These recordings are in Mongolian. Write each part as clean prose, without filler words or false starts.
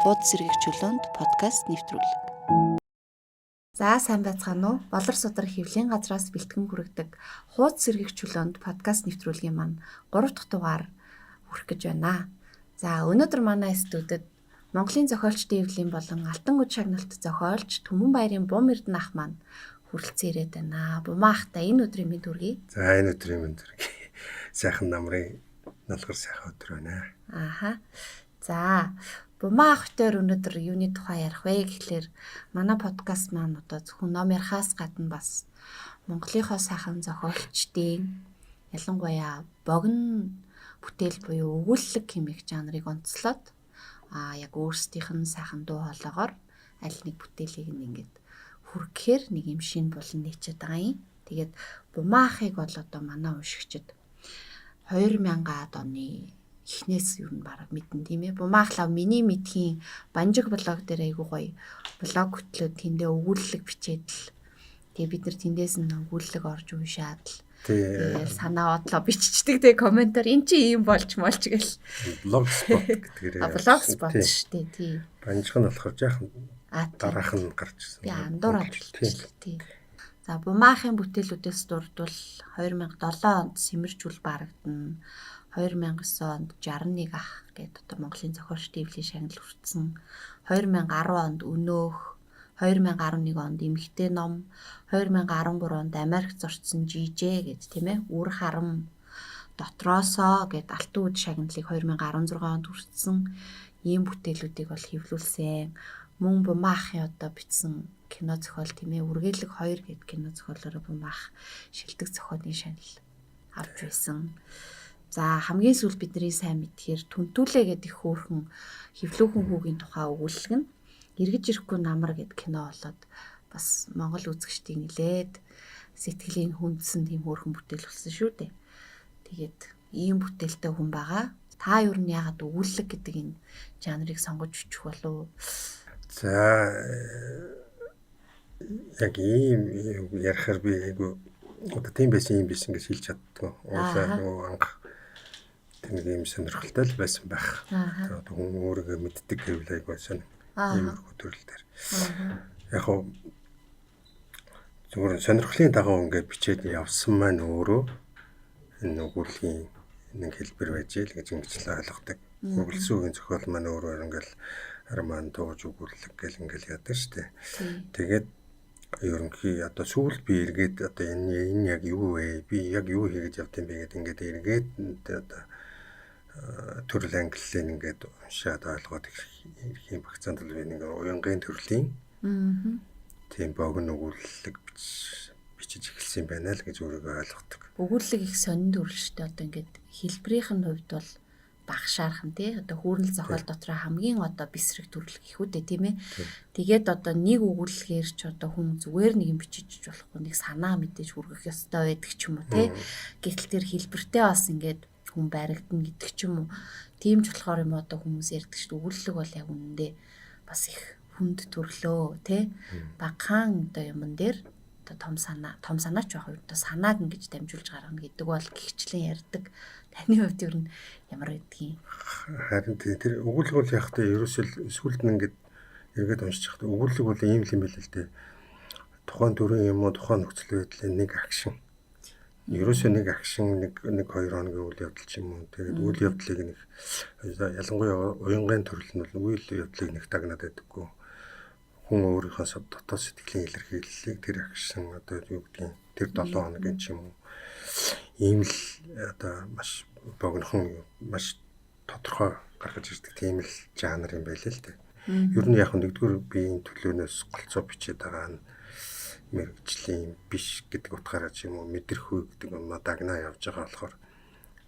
Хуудас сэргийгчүүлэнд подкаст нэвтрүүлэг. За сайн байцгаана уу? Болор судар хэвлэлийн газраас бэлтгэн хүргэдэг хуудас сэргийгчүүлэнд подкаст нэвтрүүлгийн маань 3 дахь дугаар хүрэх гэж байна. За өнөөдөр манай студид Монголын зохиолчдын эвлэлийн болон Алтан гүд шагналт зохиолч Түмэнбаярын Бум Эрдэнэ ах маань хүрэлцэн ирээд байна. Бумаа ахта энэ өдрийн мэнд хүргэе. За энэ өдрийн мэнд хүргэе. Сайхан намрын налгар сайхан өдөр байна. Ааха. За Бумаа ахтаар өнөөдөр юуны тухай ярих вэ гэхлээр манай подкаст маань одоо зөвхөн ном ярихаас гадна бас Монголынхоо сайхан зохиолчдын ялангуяа богино бүтээл буюу өгүүлэлэг хэмээх жанрыг онцлоод яг өөрсдийнх нь сайхан дуу хоолойгоор аль нэг бүтээлийг ингээд хүргэхээр нэг юм шин болон нийцээд байгаа юм. Тэгээд Бумаа ахыг бол одоо манай уншигчид 2000-аад оны эхнээс юу н бараг мэдэн тийм ээ. Бумаа ахлаа миний мэдхийн Банжиг блог дээр айгуу гоё блог хөтлөөд тэндээ өгүүлэлэг бичээд л тэгээ бид нар тэндээс нь өгүүлэлэг орж уншаад л тэгээ санаа бодлоо биччихдэг тэгээ комментар эн чи ийм болж молч гэл блогспот гэдгээр блогспот шүү дээ тий. Банжиг нь болохоор жаахан дараах нь гарч ирсэн. Би андуураад тий. За Бумаа ахын бүтээлүүдээс дурдвал 2007 онд Сэмэржүүл барагдана. 2009 онд 61 ах гэдэг одоо Монголын зохиолчдын эвлэлийн шагнал хүртсэн. 2010 онд Өнөөх, 2011 онд Эмэгтэй ном, 2013 онд Америк зорчсон Жижээ гэд тийм ээ. Үр харам дотроосоо гэд Алтан гүд шагналыг 2016 онд хүртсэн. Ийм бүтээлүүдийг бол хэвлүүлсэн. Мөн Бумаа ахын одоо бичсэн кино зохиол тийм ээ. Үргэлэг 2 гэд кино зохиолоор Бумаа ах шилдэг зохиолын шагнал авч байсан. За хамгийн сүүл бидний сайн мэдхээр Түнтүүлээ гэдэг их хөөрхөн хэвлүүхэн хүүгийн тухай өгүүлэлэг нь эргэж ирэхгүй намар гэдэг кино болоод бас Монгол үзэгчдийн нэлээд сэтгэлийн хүндсэн тийм хөөрхөн бүтээл болсон шүү дээ. Тэгээд ийм бүтээлтэй хүн байгаа. Та юу нь яагаад өгүүлэлэг гэдэг энэ жанрыг сонгож өчөх болов? За яг ийм ярихаар би айгу одоо тийм байсан юм биш гэж хэлж чаддгүй. Уулаа нөгөө анх нэг юм сонирхолтой л байсан байх. Тэгээд хүн өөрийгөө мэддэг гэвэл айгу сонь ийм төрөл дээр. Яг хоо зүгээр сонирхлын дагуу ингээд бичээд явсан маань өөрөө энэ өгүүлгийн нэг хэлбэр байж л гэж ингэж л ойлгодог. Өгүүлсэн үгийн зохиол маань өөрөө ингээд арман дууж өгүүлэг гэл ингээд яадаг штэ. Тэгээд ерөнхий одоо сүүлд би эргээд одоо энэ яг юу вэ? Би яг юу хийгээд явд юм бэ гэдэг ингээд эргээд одоо төрөл англиэн ингээд уншаад ойлгоод ирэх юм багцаанд л би нэг уянгын төрлийн тийм богино өгүүлэлэг бичиж эхэлсэн байна л гэж өөрийгөө ойлгодог. Өгүүлэлэг их сонин төрөл шүү дээ. Одоо ингээд хэлбэрийнх нь хувьд бол багшаархан тий одоо хүүрнэл зохиол дотор хамгийн одоо бисрэг төрлөх их үдэ тийм ээ. Тэгээд одоо нэг өгүүлэлгээр ч одоо хүн зүгээр нэг юм бичиж болохгүй нэг санаа мэдээж хүргэх ёстой байдаг ч юм уу тий. Гэтэл тэр хэлбэртэй бас ингээд хүн баригдана гэдэг ч юм уу. Тийм ч болохоор юм одоо хүмүүс ярьдаг шүү дээ. Өгүүлэлэг бол яг үнэндээ бас их хүнд төрлөө тий. Багахан одоо юмн дээр том санаа ч байх юм. Одоо санааг ингэж дамжуулж гаргана гэдэг бол гихчлэн ярьдаг. Таны хувьд юу ямар байдгийг? Харин тэр өгүүлэг бол яг та ерөөсөө сүлд нь ингэж эргээд уншиж хахад өгүүлэг бол ийм л юм байл л дээ. Тухайн төрийн юм уу тухайн нөхцөл байдлын нэг акшн. Ерөөсөө нэг акшн нэг 2 хоногийн үйл явдал ч юм уу. Тэгээд үйл явдлыг нэг ялангуяа уянгын төрөл нь бол үйл явдлыг нэг дагнаад байдаггүй. Хүн өөрийнхөө дотоод сэтгэлийн илэрхийллийг тэр акшн одоо юу гэдгийг тэр 7 хоногийн ч юм уу ийм л одоо маш богинохон маш тодорхой гаргаж ирдэг тийм л жанр юм байл л дээ. Ер нь яг нэгдүгээр биеийн төлөөнөөс голцоо бичээд байгаа нь мэрэгжлийн биш гэдэг утгаараа ч юм уу мэдрэхүй гэдэг юм дагнаа явж байгаа болохоор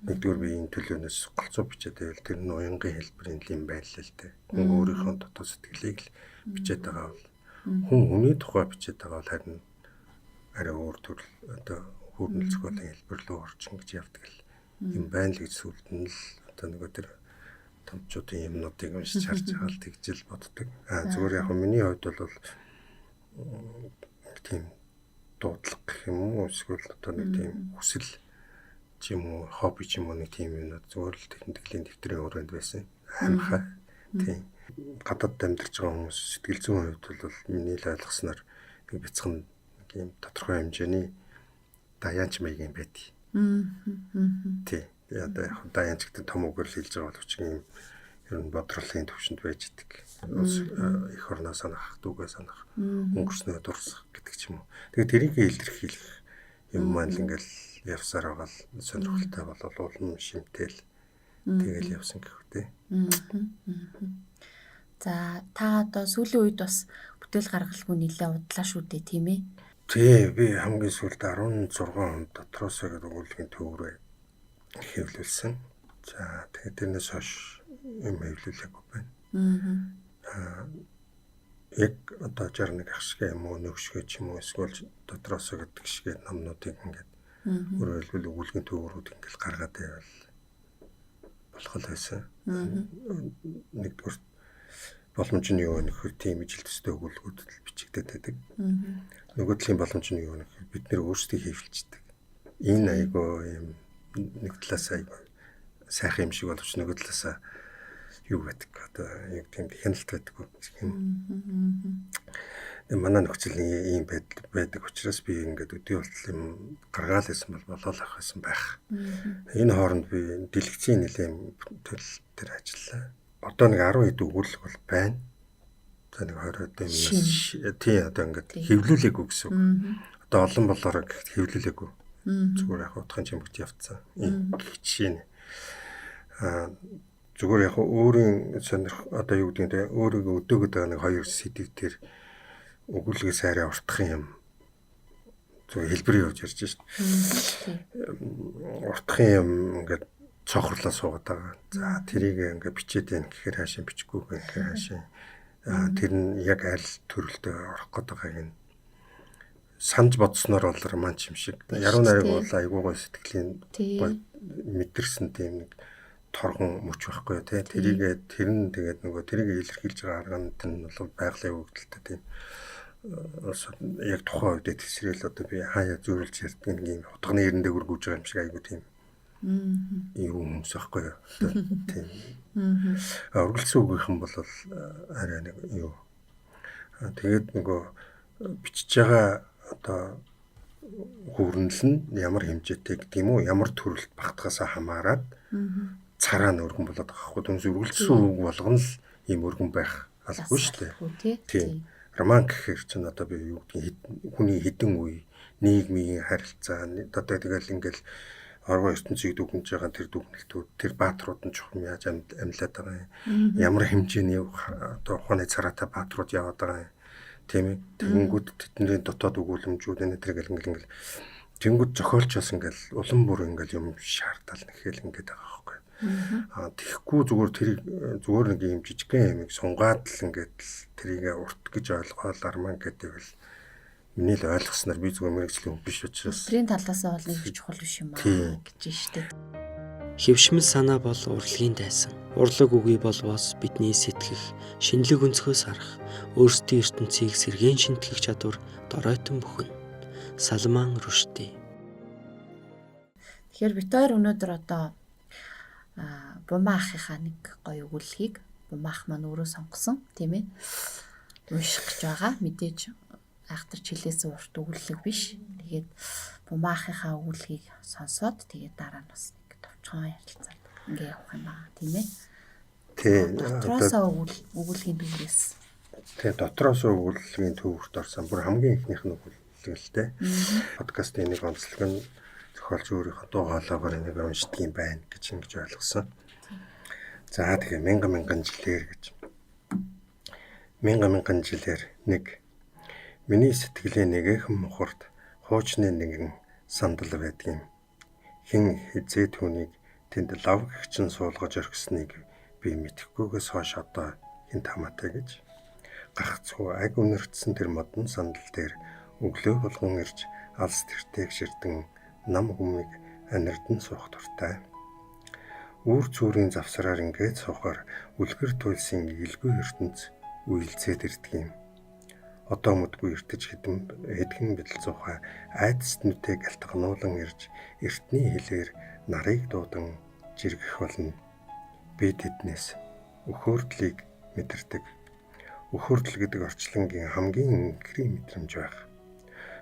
нэгдүгээр биеийн төлөөнөөс голцоо бичээд байвал тэр нь уянгын хэлбэрийн юм байл л дээ. Хүн өөрийнхөө дотоод сэтгэлийг л бичээд байгаа бол хүн хүний тухай бичээд байгаа бол харин арай өөр төрөл одоо хүүрнэл зохиолын хэлбэр рүү орчин гэж явдаг л юм байна л гэж сүлд нь л одоо нөгөө тэр томчуудын юмнуудыг уншиж харж байгаа л тэгжэл боддог. Зүгээр яг миний хувьд бол тийм дуудлага гэх юм уу эсвэл одоо нэг тийм хүсэл ч юм уу хобби ч юм уу нэг тийм юм зүгээр л техниклийн дэвтрийн өрөөнд байсан. Амхаа. Тийм. гадаад амьдарч байгаа хүмүүс сэтгэл зүйн хувьд бол миний л ойлгосноор нэг бяцхан нэг юм тодорхой хэмжээний даянч маягийн байдаг. Тий. Одоо яг даянч гэдэг том үгээр хэлж байгаа боловч юм ер нь бодрлын төвшөнд байж идэг. Их орноо санах, дүүгээ санах, өнгөрснөө дурсах гэдэг ч юм уу. Тэгээд тэрийг илэрхийлэх юм маань л ингээл явсаар байгаа л сонирхолтой болол улам шимтэл тэгэл явсан гэх үү. За та одоо сүүлийн үед бас бүтээл гаргалгүй нэлээ удлаа шүү дээ, тийм ээ? Тий, би хамгийн сүүлд 16 он дотроосоо гэдэг өгүүлбэрийн төврөө хэвлүүлсэн. За тэгээд тэрнээс хойш юм хэвлүүлээгүй байна. Яг одоо 61 ах шиг юм уу, нөгшгөө ч юм уу, эсвэл дотроосоо гэдэг шиг номнуудыг ингээд өөрөөр хэлбэл өгүүлбэрийн төврүүд ингээд гаргаад байвал болох л байсан. Нэгдүгээр боломж нь юу вэ гэхээр тийм ижил төстэй өгүүлбэрүүд бичигдээд байдаг. Нөгөө талын боломж нь юу вэ гэхээр бид нэр өөрсдөө хийвэлцдэг. Энэ айгоо юм нэг талаас айгоо сайхан юм шиг боловч нөгөө талаас юу байдаг одоо яг тийм хяналт байдаг гэх юм. Манай нөхцөл ийм байдаг учраас би ингээд өдөө болтол юм гаргаал байсан бол болол авах байсан байх. Энэ хооронд би дэлгэцийн нэлээм төлөл төр ажиллаа. Одоо нэг 10 хэд өгүүлэг бол байна. За нэг 20 хэд юм. Тий одоо ингээд хэвлүүлээгүй гэсэн үг. Одоо олон болоороо гэхэд хэвлүүлээгүй. Зүгээр яг утгын чимэгт явцсан. Ийм жишээ. Зүгээр яг өөрийн сонирх одоо юу гэдэг нь өөрийгөө өдөөгд байгаа нэг хоёр сэдв төр өгүүлгээс арай уртах юм. Зүгээр хэлбэрийн явж ярьж шít. Уртах юм ингээд цохрлоо суугаад байгаа. За тэрийг ингээд бичээд байна гэхээр хаашаа бичихгүй гэхээр хаашаа. Тэр нь яг аль төрөлтөд орох гээд байгааг нь санаж бодсноор бол романч юм шиг. Яруу найраг бол айгуугай сэтгэлийн мэдэрсэн тийм нэг торгон мөч байхгүй тий. Тэр нь тэгээд нөгөө тэрийг илэрхийлж байгаа арга нь бол байгалийн хөгжилтэй тийм. Яг тухайн үед тэсрэл одоо би хаяа зөөрөлж ярьдаг нэг юм утганы эрэндээ өргөж байгаа юм шиг айгуу тийм. Юу хүмүүс байхгүй юу. Тийм. Ургалсан үгийнхэн бол арай нэг юу. Тэгээд нөгөө бичиж байгаа одоо хүүрнэл нь ямар хэмжээтэй гэдэг юм уу, ямар төрөлт багтахаас хамаарат цараа нь өргөн болоод байгаа байхгүй. Түнс үргэлжсэн үг болгоно л ийм өргөн байх албагүй шүү дээ. Тийм. Роман гэхээр чинь одоо би юу гэдгийг хүний хідэн үе, нийгмийн харилцаа одоо тэгэл ингээл оргоо ертөнцийг дүгнэж байгаа тэр дүгнэлтүүд, тэр баатрууд нь чухам яаж амьлаад байгаа юм. Ямар хэмжээний одоо ухааны цараатай баатрууд яваад байгаа юм. Тийм ээ. Тэнгүүд тэдний дотоод өгүүлэмжүүд энэ тэр ингээл тэнгүүд зохиолч бас ингээл улам бүр ингээл юм шаардал нэхэл ингээд байгаа байхгүй. Тэгэхгүй зүгээр нэг юм жижигхэн юмыг сунгаад л ингээд тэрийг урт гэж ойлгоол арман гэдэг л миний л ойлгосноор би зүгээр мэрэгжлийн хүн биш учраас тэрийн талаас нь бол нэг чухал биш юм аа гэж штэ. Хэвшмэл санаа бол урлагийн дайсан. Урлаг үгүй болвоос бидний сэтгэх, шинэлэг өнцгөөс харах, өөрсдийн ертөнцийг сэргээн шинтгэх чадвар доройтон бүхэн. Салман Рүшди. Тэгэхээр бид хоёр өнөөдөр одоо Бумаа ахынхаа нэг гоё өгүүлгийг Бумаа ах маань өөрөө сонгосон, тийм ээ. Унших гэж байгаа. Мэдээж айхтар чилээсэн урт өгүүлэг биш. Тэгээд Бумаа ахынхаа өгүүлгийг сонсоод тэгээд дараа нь бас нэг товчхон ярилцаад ингээ явах юм байна, тийм ээ. Тийм. Дотроосоо өгүүлгийн төвөөс. Тийм, дотроосоо өгүүлгийн төвөрт орсон. Бүр хамгийн ихнийх нь өгүүлэг л дээ. Подкастын нэг онцлог нь зохиолч өөрийнхөө дуу хоолойгоор энийг уншдаг юм байна гэж ингэж ойлгосон. За тэгээ мянган жилээр гэж. Мянган жилээр нэг миний сэтгэлийн нэгэн мухарт хуучны нэгэн сандал байдгийн. Хин хизээ түүнийг тэнд лав гэгчин суулгаж орхисныг би мэдэхгүйгээс хойш одоо хин тамаатай гэж. Гагцхүү аг үнэртсэн тэр модон сандал дээр өглөө болгон ирж алс тэртээ гширдэн нам хүмийг анирдан суух дуртай. Үүр цүүрийн завсраар ингээд суухаар үлгэр туйлсын илгүй ертөнц үйлцээд ирдэг юм. Одоо мэдгүй эртэж хэдхэн бэлэл зуухай айдас нүтэй галтгнуулан ирж эртний хэлээр нарыг дуудан жиргэх болно. Би тэднээс өхөөрдлийг мэдэрдэг. Өхөртөл гэдэг орчлонгийн хамгийн энхрийн мэдрэмж байх.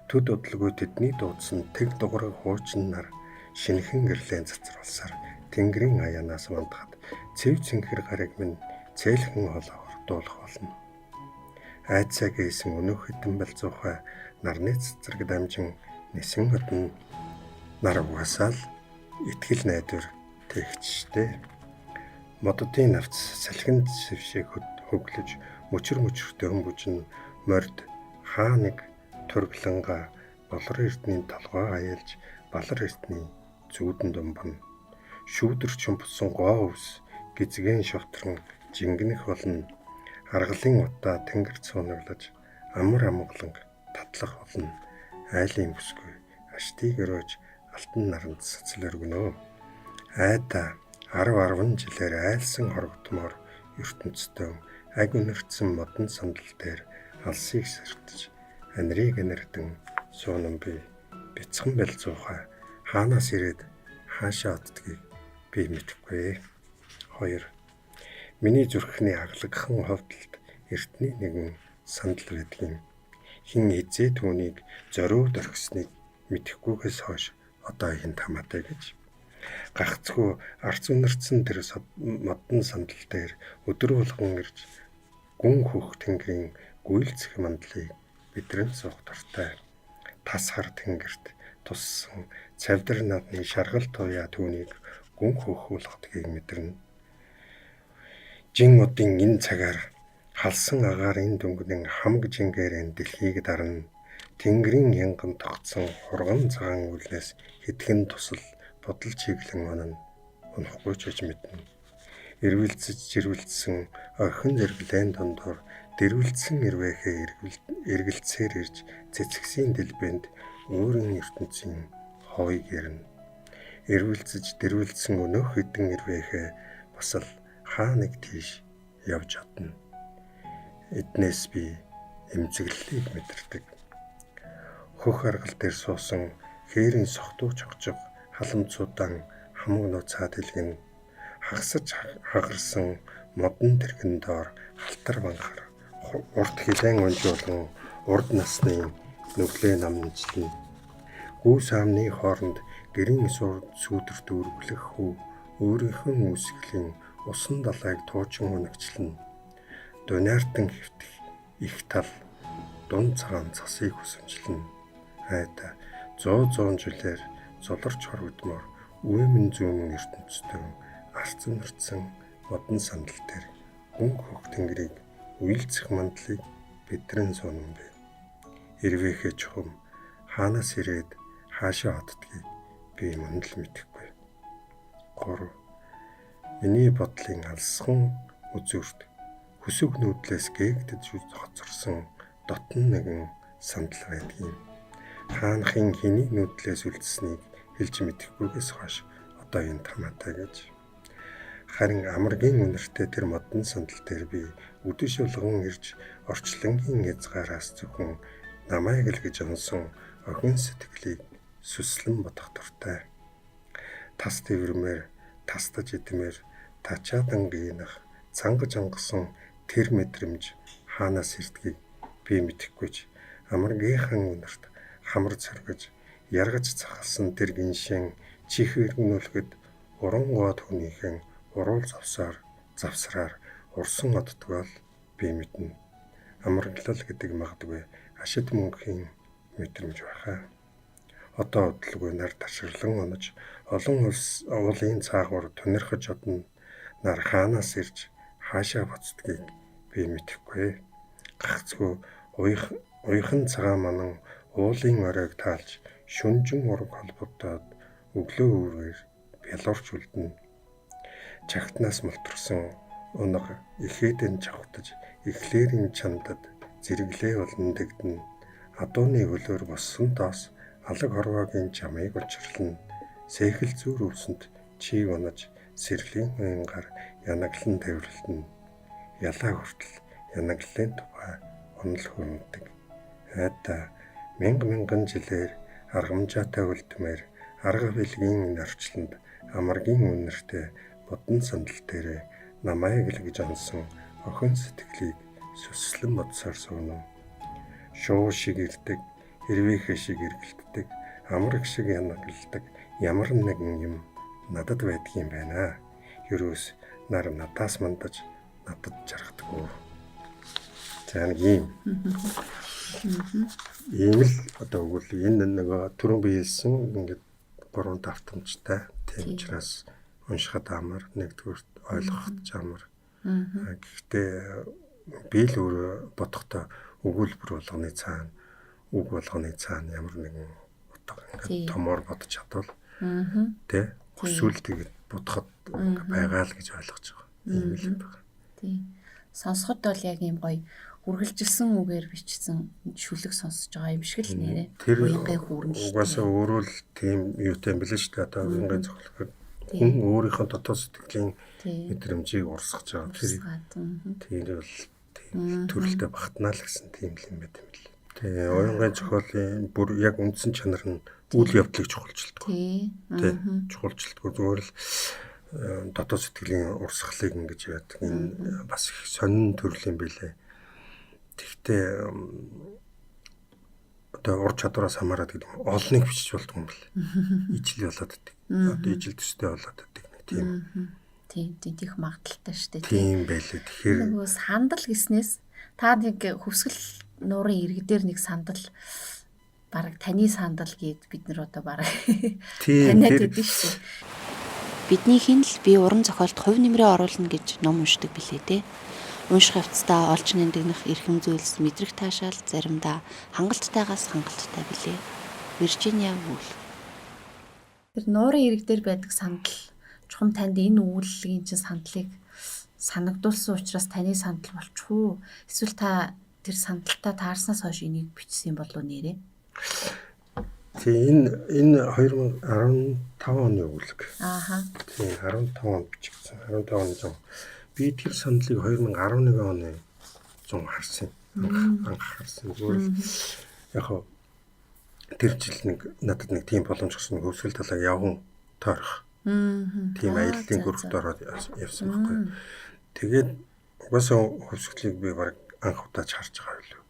Төд удалгүй тэдний дуудсан тэг дуграг хуучин нар шинэхэн гэрлэн цацруулсаар тэнгэрийн аяанаас мандахад цэв цэнхэр гариг минь цээлхэн холоогоор дуулах болно. Айцаа гээсэн өнөөх хэдэн балзуухай нарны цэцэрэг дамжин нисэн хотно нар угасаал итгэл найдвар тэгчтэй. Моддын навц салхинд сэвшээ хөглөж мөчр мөчртэй höмбөжн морд хаа нэг тургланга болор эрдний толгой аялж балар эрдний зүүдэн думбан шүүдэр чумпсан гоо ус гизгэн шовтрон жингэнэх болно. Аргалын утаа тэнгэр цуунаглаж амар амгаланг татлах болно. Айлын бүсгүй аштыг өрөөж алтан наранд цэцэл өргөнөө. Айда 10 жилээр айлсан хорогдмоор ертөнцийн аг өнөртсөн модон сандал дээр алсыг сэртэж анирыг анирдан суунан би бяцхан балзуухай хаанаас ирээд хаашаа оддгийг би мэдэхгүй. 2. Миний зүрхний аглагхан ховдолд эртний нэгэн сандал байдгийн хин эзээ түүнийг зориуд орхисныг мэдэхгүйгээс хойш одоо хин тамаатай гэж. Гагцхүү арц үнэрсэн тэр модон сандал дээр өдөр болгон ирж гүн хөх тэнгэрийн гүйлцэх мандлыг бидрэн суух дуртай. Тас хар тэнгэрт туссан цавдар надны шаргал туяа түүнийг гүн хөх болгодгийг мэдэрнэ. Жин удын энэ цагаар халсан агаар энэ дөнгөний хамг жингээрэн дэлхийг дарна. Тэнгэрийн янган тогтсон хурган цагаан үлнээс хэдхэн тусал бодол чиглэн онно унахгүй ч гэж мэднэ. Ирвэлцэж жирвэлцсэн орхин зэрэглэн дондор дэрвэлцсэн ирвэхээ эргэлцээр ирж цэцгсийн дэлбэнд өөрийн ертөнцийн хойг ярина. Ирвэлцэж дэрвэлцсэн өнөөх хэдэн ирвэхээ бас л хаа нэг тийш явж одно. Эднээс би эмзэглэлийг мэдэрдэг. Хөх аргал дээр суусан хээрийн сохтуу чогчог халамцуудан хамаг нууцаад хэлгэн хагсаж хагарсан модон тэрхэн доор халтар банхар урт хилэн унжуулан урд насны нүглээ намжлна. Гүү саамны хооронд гэрийн сүүдэр дүүрглэх хүү өөрийнхөө үсгэлийн усан далайг туучин унагчлна. Дуниартан хөвтөх их тал дунд цагаан цасыг хүсэмжлэн. Айда 100 жилээр золорч хорогдмоор үемэн зүүн ертөнцийн арц өнөртсөн модон сандал дээр гүн хөх тэнгэрийг үйлцэх мандлыг бидрэн сонон бэ. Ирвэхэ чухам хаанаас ирээд хаашаа оддгийг би мөн л мэдэхгүй. 3. Миний бодлын алсхан үзүүрт хүсэг нүүдлээс гээгдэж хоцорсон дотн нэгэн сандал байдгийн. Хаанхын хэний нүүдлээс үлдсэнийг хэлж мэдэхгүйгээс хойш одоо энэ тамаатай гэж. Харин амаргийн үнэртэй тэр модон сандал дээр би үдэш болгон ирж орчлонгийн язгаараас зөвхөн намайг л гэж онсон охин сэтгэлийг сүслэн бодох дуртай. Тас дэврмээр тастаж идмээр тачаадан гинах цангаж ангасан тэр мэдрэмж хаанаас ирдгийг би мэдэхгүйч амаргийнхан үнэрт хамар цоргож яргаж цахалсан тэр гиншэн чих өргөнүүлэхэд уран гоо түүнийхэн уруул завсраар урсан оддгоол би мэднэ. Амарглал гэдэг магадгүй ашид мөнхийн мэдрэмж байхаа. Одоо удалгүй нар таширлан онож олон уулын цаагуур тунирхаж одно нар хаанаас ирж хаашаа буцдгийг би мэдэхгүй. Гагцгүй уйхан цагаан манан уулын оройг таалж шүнжин ураг холбогдоод өглөө үүрээр бялуурч үлдэнэ. Чагтнаас мултарсан унаг ихэдэн чавхтаж эхлээрийн чамдад зэрэглээ болон дэгдэн. Адууны хөлөөр боссон доос алаг хорвоогийн чамыг учрлана. Сэхэл зүр өвсөнд чи унаж сэрлийн уянгаар янаглан тавирлтана. Ялаа хүртэл янаглалын тухай онол хүрнэдэг. Айда мянган жилээр аргамжаатай үлдмээр арга билгийн орчлонд амаргийн үнэртэй бодон сандал дээрээ намайг л гэж онсон охин сэтгэлийг сүслэн бодсоор сууна. Шуу шиг ирдэг, хэрвээхэ шиг эргэлддэг, амраг шиг янагалдаг ямар нэгэн юм надад байдгийн байна. Ерөөс нар надаас мандаж надад жаргадаггүй. За нэг ийм л одоо өгвөл энэ нэг түрүүн би хэлсэн ингээд 3 давтамжтай. Тийм учраас уншихад амар, нэгдүгээр ойлгоход амар. Гэхдээ би л өөрөө бодохдоо өгүүлбэр болгоны цаана, үг болгоны цаана ямар нэгэн утга ингээд томор бодож чадвал тий хүсвэл тэгээд бодоход байгаа л гэж ойлгож байгаа. Ийм л байна. Тий. Сонсоход бол яг ийм гоё үргэлжилсэн үгээр бичсэн шүлэг сонсож байгаа юм шиг л нэрээ. Уянгийн хүүрнэлтэй. Угаасаа өөрөө л тийм юутай юм билээ шүү дээ. Одоо уянгийн зөвлөхөд хүн өөрийнхөө дотоод сэтгэлийн мэдрэмжийг урсгаж байгаа. Тэр бол тийм төрөлтэй багтнаа л гэсэн тийм л юм байт юм билээ. Тэгээ уянгийн зохиолын бүр яг үндсэн чанар нь үйл явдлыг чухалчилдаг. Тий. Чухалчилдаг. Зүгээр л дотоод сэтгэлийн урсгалыг ингэж яадаг. Энэ бас их сонин төрлийн билээ. Тэгтээ одоо ур чадвараас хамаарат гэдэг юм. Олныг бичиж болдог юм бэл. Ижил болоод байдаг. Одоо ижил төстэй болоод байдаг нэг тийм. Тийм тийх магадaltaй шүү дээ. Тийм байлээ. Тэгэхээр нөгөө сандал гэснээс та нэг хөвсгөл нуурын иргэдээр нэг сандал бараг таны сандал гээд бид нар одоо бараг таниад идэв шүү. Биднийх нь л би уран зохиолт хувь нэмрээ оруулна гэж ном уншдаг билээ те. Унших явцдаа олж нэндэгнэх эрхэм зүйлс мэдрэх таашаал заримдаа хангалттайгаас хангалттай билээ. Виржиниа Вулф. Тэр нуурын иргэдээр байдаг сандал чухам танд энэ үүлгийн чинь сандлыг санагдуулсан учраас таны сандал болчихоо. Эсвэл та тэр сандалтаа таарснаас хойш энийг бичсэн болов нэрээ. Тийм энэ 2015 оны үүлэг. Ааха. Тийм 15 онд бичигдсэн. 15 оны зам. Би тэр сандлыг 2011 оны зам харсан. Анх харсан. Зүгээр яг тэр жил надад нэг тийм боломж өгсөн. Хөвсгөл талаа явган тойрох. Тийм аяллаа группт ороод явсан байхгүй. Тэгээд угаасаа хөвсгөлийг би баг анх удаач харж байгаа байлгүй.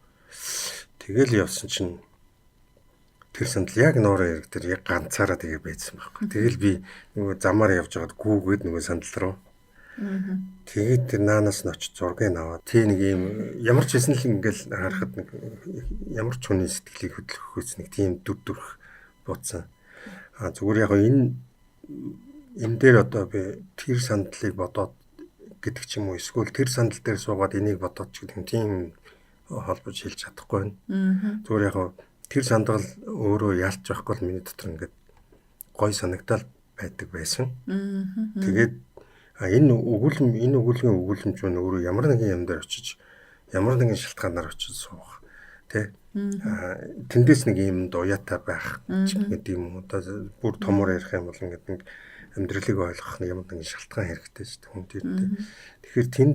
Тэгэл явсан чинь тэр сандал яг нуурын ирэг дээр яг ганцаараа тэгээ байцсан байхгүй. Тэгэл би нөгөө замаар явж байгаад гүүгээд нөгөө сандал руу. Тэгээд тэр наанаас нь очиж зургийг аваад тий нэг юм ямар ч хэсэн л ингээл харахад нэг ямар ч хүний сэтгэлийг хөдлөхөөс нэг тийм дүрх бууцсан. Зүгээр яг энэ дээр одоо би тэр сандлыг бодоод гэдэг ч юм уу эсвэл тэр сандал дээр суугаад энийг бодоод ч гэдэг тийм холбож хэлж чадахгүй байна. Зүгээр яг тэр сандал өөрөө ялж байхгүй л миний дотор ингээд гой санагдал байдаг байсан. Тэгээд энэ өгүүлгийн өгүүлэмж нь өөрөө ямар нэгэн юм дээр очиж ямар нэгэн шалтгаанаар очиж суух тий. Тэндээс нэг юм дуяатай байх гэдэг юм уу. Одоо бүр томор ярих юм бол ингээд нэг амьдралыг ойлгох ямар нэгэн шалтгаан хэрэгтэй шүү дээ хүн дээр. Тэгэхээр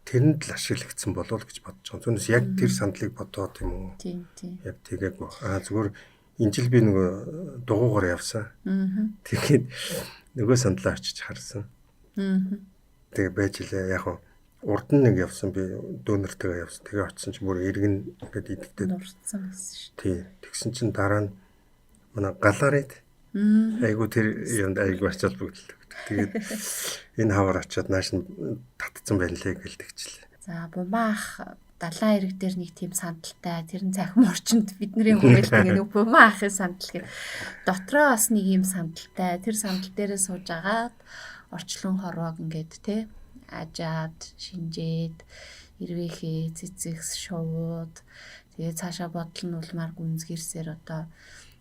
тэрэнд л ашиглагдсан болов гэж бодож байгаа. Түүнээс яг тэр сандлыг бодоод юм уу? Тийм. Яг тэгээгүй. Зүгээр энэ жил би нөгөө дугуугаар явсан. Тэгээд нөгөө сандлаа очиж харсан. Тэгээ байж лээ. Яг урд нь нэг явсан би дүүнэртэйгээ явсан. Тэгээ очисон чинь бүр эргэн ингээд идэгдээд нурцсан байсан шүү. Тий. Тэгсэн чинь дараа нь манай галарид айгу тэр юмд айгу ачаал бүгдэлдэг. Тэгээд энэ хавар очиод нааш нь татцсан байна лээ гэлдэгчлээ. За бумаах далайн ирэг дээр нэг тийм сандалтай тэр нь цахим орчинд бидний хүрээлт нэг бумаахын сандал гэх. Дотроо бас нэг юм сандалтай. Тэр сандал дээрээ сууж агаад орчлон хорвоог ингээд те ажаад шинжээд ирвэхээ цэцэгс шовууд тэгээ цаашаа бодол нь улмаар гүнзгэрсээр одоо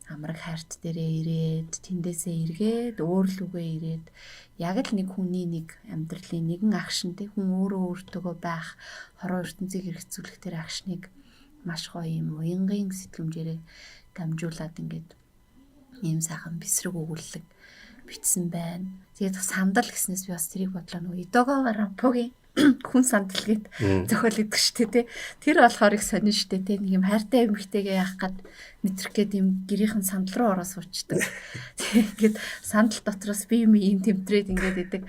амраг хайрт дээрээ ирээд тэндээсээ эргээд өөр лүгээ ирээд яг л нэг хүний нэг амьдралын нэгэн акшн те хүн өөрөө өөртөөгөө байх хорон ертөнцийг хэрэгцүүлэх тэр акшныг маш гоё юм уянгийн сэтгэмжээрээ дамжуулаад ингээд ийм сайхан бисрэг өгүүлэг бичсэн байна. Тэгээд сандал гэснээс би бас тэрийг бодлоо нөгөө Идого Рампогийн хүн сандал гээд зохиол өгдөг штэ тий. Тэр болохоор их сонин штэ тий. Нэг юм хайртай эмэгтэйгээ яах гээд мэтрэх гээд юм гэрийнхэн сандал руу ороо суучдаг. Тэгээд сандал дотроос би юм тэмтрээд ингээд идэг.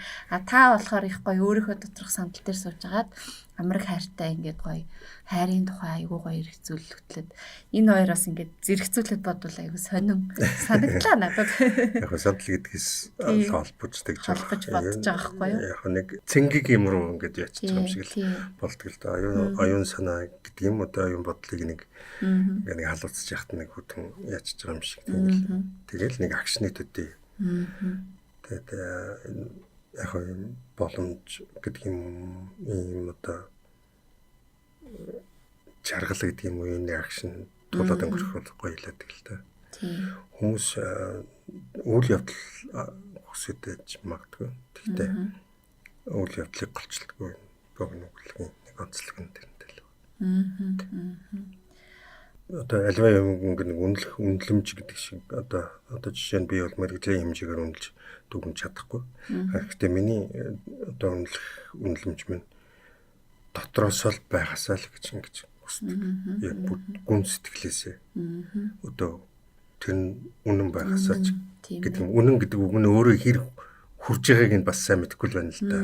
Та болохоор их гоё өөрийнхөө доторх сандал дээр сууж агаад амраг хайртай ингээд гоё хайрын тухай айгуу гоё хэрэгцүүлэлтлээд энэ хоёроос ингээд зэрэгцүүлээд бодвол айгуу сонин санагдлаа надад. Яг сандал гэдгээс холбож тэгж бодож байгаа байхгүй юу? Яг нэг цэнгийг юм руу ингээд яачих юм шиг л болдог л да. Оюун санаа гэдэг юм одоо оюун бодлыг нэг нэг халууцж яхад нэг хөтөн яачих байгаа юм шиг тэгэл нэг акшны төдий. Тэгээд яг боломж гэдэг юм одоо жаргал гэдэг юм уу энэ акшн тулаад өнгөрөх бол гоё л тэгэл та. Хүмүүс үйл явдал хүсэж магадгүй. Тэгтээ үйл явдлыг голчилдоггүй богиногдлын нэг онцлог нь тэрнтэй л. Одоо альва юм нэг үнэлэмж гэдэг шиг одоо жишээ нь би бол мэрэгжлийн хэмжээгээр үнэлж дүгнэж чадахгүй. Гэхдээ миний одоо үнэлэмж минь дотроос л байгаасаа л гэж ингэж хүсдэг. Яг гүн сэтгэлээсээ. Одоо тэр нь үнэн байгаасаа ч гэдэг юм. Үнэн гэдэг үг нь өөрөө хэр хурж байгааг нь бас сайн мэдэхгүй л байна л да.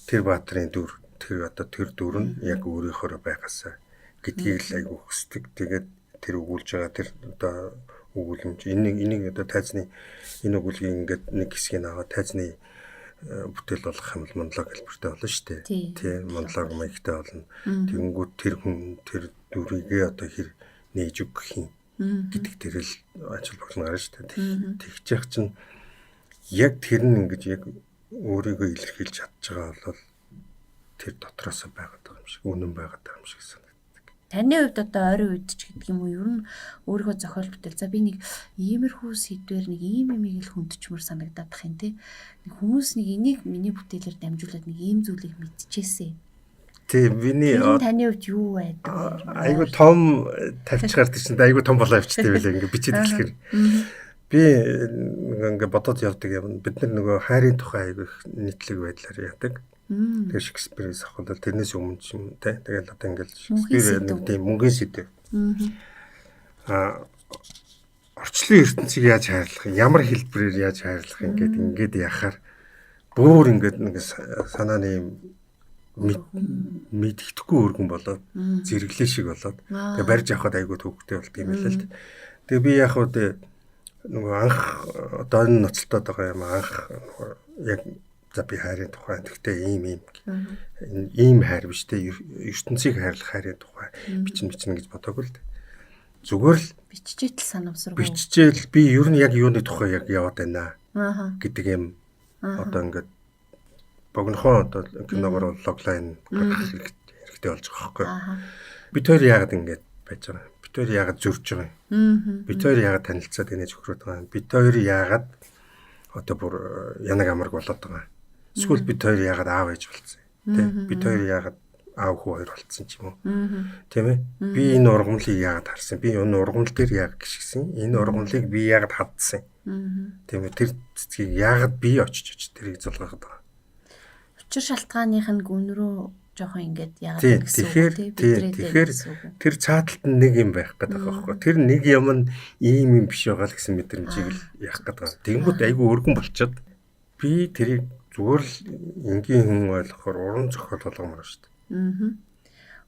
Тэр баатрын дүр тэр дүр нь яг өөрийнхөө байгаасаа гэдгийг л айгүй хүсдэг. Тэгээд тэр өгүүлж байгаа тэр одоо өгүүлэмж энийг одоо тайзны энэ өгүүлгийг ингээд нэг хэсгийг аваад тайзны бүтээл болгох юм бол монолог хэлбэртэй болно шүү дээ. Тийм монолог маягтай болно. Тэгэнгүүт тэр хүн тэр дүрийгээ одоо хэр нээж өгөх юм гэдэг тэрэл ажил болно гарна шүү дээ. Тэгж яах чинь яг тэр нь ингэж яг өөрийгөө илэрхийлж чадж байгаа бол тэр дотроос байгаад байгаа юм шиг үнэн байгаад байгаа юм шиг санагдав. Таны хувьд одоо ойрын үед ч гэдэг юм уу ер нь өөрийнхөө зохиол бүтээл за би нэг иймэрхүү сэдвэр нэг ийм юмыг л хүндчмөр санагдаад бах юм те. Нэг хүмүүс нэг энийг миний бүтээлээр дамжуулаад нэг ийм зүйлийг мэдчихээсэ. Тийм миний таны хувьд юу байдаг? Айгу том тавьчих гардаг чинь айгу том болоо явчихдаг байлаа ингээ бичээд хэлэхээр. Би ингээ бодоод явдаг юм. Бид нар нөгөө хайрын тухай айгу нийтлэг байдлаар яадаг. Тэгээ Шекспирээс авахд тэрнээс өмнө ч юм те. Тэгэл одоо ингээл Шекспир нэг тийм мөнгөний сэдв. Орчлон ертөнцийг яаж хайрлах юм? Ямар хэлбэрээр яаж хайрлах юм ингээд яхаар бүр ингээд нэг санааны мэддэхгүй өргөн болоод зэрэглээ шиг болоод тэгээ барьж авахд айгүй төвхтэй болт юм л л. Тэгээ би яг хөө нөгөө анх одоо энэ ноцтолтоод байгаа юм анх яг за би хайрын тухай тэгтээ ийм хайр биш те ертөнцийг хайрлах хайрын тухай бичнэ гэж бодоогүй л зүгээр л биччихэл санамсаргүй биччихэл би ер нь яг юуны тухай яг яваад байна гэдэг юм одоо ингээд богинохоо одоо киногоор логлайн гаргах хэрэгтэй болж байгаа байхгүй бид хоёр яагаад ингэж байж байгаа бид хоёр яагаад зөрж байгаа юм бид хоёр яагаад танилцаад инеж өгрөөд байгаа юм бид хоёр яагаад одоо бүр янаг амарг болоод байгаа эсвэл бид хоёр яагаад аав ээж болсон тийм бид хоёр яагаад аав хүү хоёр болсон ч юм уу тийм ээ би энэ ургамлыг яагаад харсан би энэ ургамл дээр яагаад гიშгсэн энэ ургамлыг би яагаад хадсан тийм ээ тэр цэцгийг яагаад би очиж тэрийг зулгаахад байгаа учир шалтгааных нь гүн рүү жоохон ингээд яагаад гэсэн тэгэхээр тэр цааталт нь нэг юм байх гэдэг байгаа байхгүй тэр нэг юм нь ийм юм биш байгаа л гэсэн мэдрэмжийг л яах гэдэг байгаа тэгэнгүүт айгүй өргөн болчиход би тэрийг зүгээр л энгийн хүн ойлгохоор уран зохиол болгомоор шүү дээ.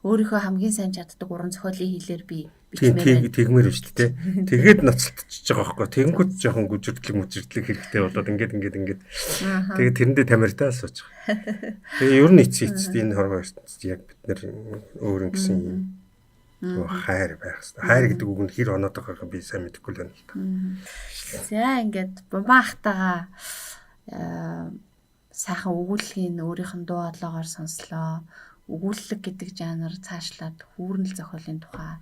Өөрийнхөө хамгийн сайн чаддаг уран зохиолын хэлээр би бичмээр тэгмээр шүү дээ. Тэгээд ноцтолчихж байгаа байхгүй. Тэнгүүд жоохон гүжирдлэг хэрэгтэй болоод ингээд. Тэгээд тэрэндээ тамиртаа сууж байгаа. Тэгээ ер нь эцэст энэ хорвоо ертөнцид яг бид нар өөр ингэсэн юм. Хайр байх хэрэгтэй. Хайр гэдэг үг нь хэр оноод байгааг би сайн мэдэхгүй л байна л та. За ингээд бумаахтагаа сайхан өгүүллийн өөрийнх нь дуу хоолойгоор сонслоо. Өгүүлэг гэдэг жанр цаашлаад хүүрнэл зохиолын тухай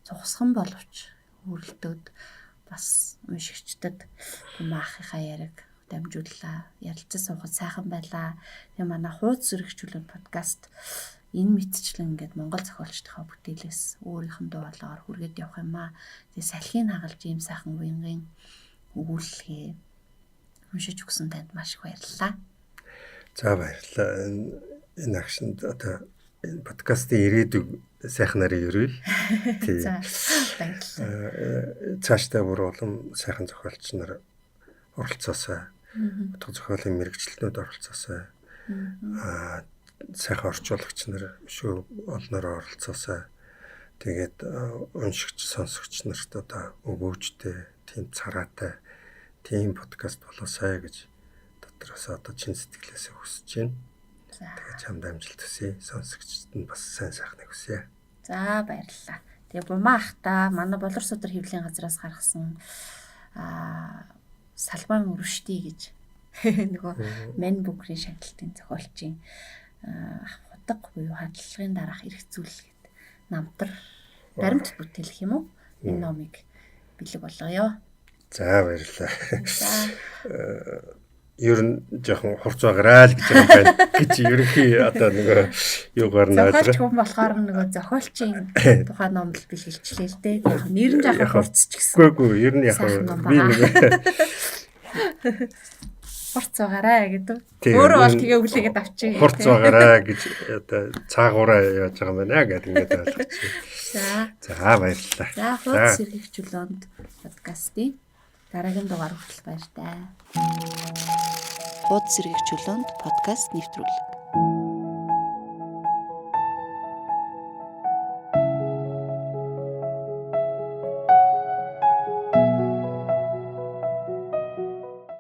цугсхан боловч хөрөлтөд бас уншигчдад бумаахынхаа яриг дамжууллаа. Ярилцсан суухад сайхан байлаа. Тэгээ манай хуудас сэрэгчүүлэн подкаст энэ мэдчлэн ингээд Монгол зохиолчдынхаа бүтээлээс өөрийнх нь дуу хоолойгоор хүргээд явах юм аа. Тэгээ салхийг хагалж ийм сайхан уянгийн өгүүллээ уншиж өгсөн танд маш их баярлалаа. За баярлалаа. Энэ агшинд одоо энэ подкастын ирээдүг сайхнаар ерөөл. Тий. За баярлалаа. Цаашдаа бүр улам сайхан зохиолч нар оролцоосаа. Утга зохиолын мэрэгчлэнүүд оролцоосаа. Сайхан орчуулагч нар шүү олноор оролцоосаа. Тэгээд уншигч сонсогч нарт одоо өгөөжтэй, тийм цараатай тийм подкаст болоосай гэж дотроос одоо чин сэтгэлээсээ хүсэж байна. Тэгээд чамд амжилт хүсье. Сонсогчдод нь бас сайн сайхныг хүсье. За баярлалаа. Тэгээ Бумаа ахта манай Болор судар хэвлэлийн газраас гаргасан Салбан Өрөшти гэж нөгөө Мэн бүкрийн шагналтын зохиолчийн худаг буюу хадлагын дараах эрх зүйл гэдэг намтар баримт бүтээл гэх юм уу? Энэ номыг бэлэг болгоё. За баярлалаа. Ер нь жоохон хурц байгаарай л гэж байгаа юм байна. Гэж ерөнхий одоо нөгөө юугаар наадаг. Зохиолч хүн болохоор нөгөө зохиолчийн тухайн ном л бэлгэлчлээ л дээ. Яг нэр нь жоохон хурц ч гэсэн. Үгүй ер нь яг би нэг хурц байгаарай гэдэг. Өөрөө бол тэгээ өглөөгээд авчиг. Хурц байгаарай гэж одоо цаагаараа яаж байгаа юм байна гэдэг ингээд ойлгочих. За баярлалаа. За хуудас сэргийгчлөөнд подкастын дараагийн дугаар хүртэл баяр таа. Хуудас сэргийгчлөөнд подкаст нэвтрүүлэг.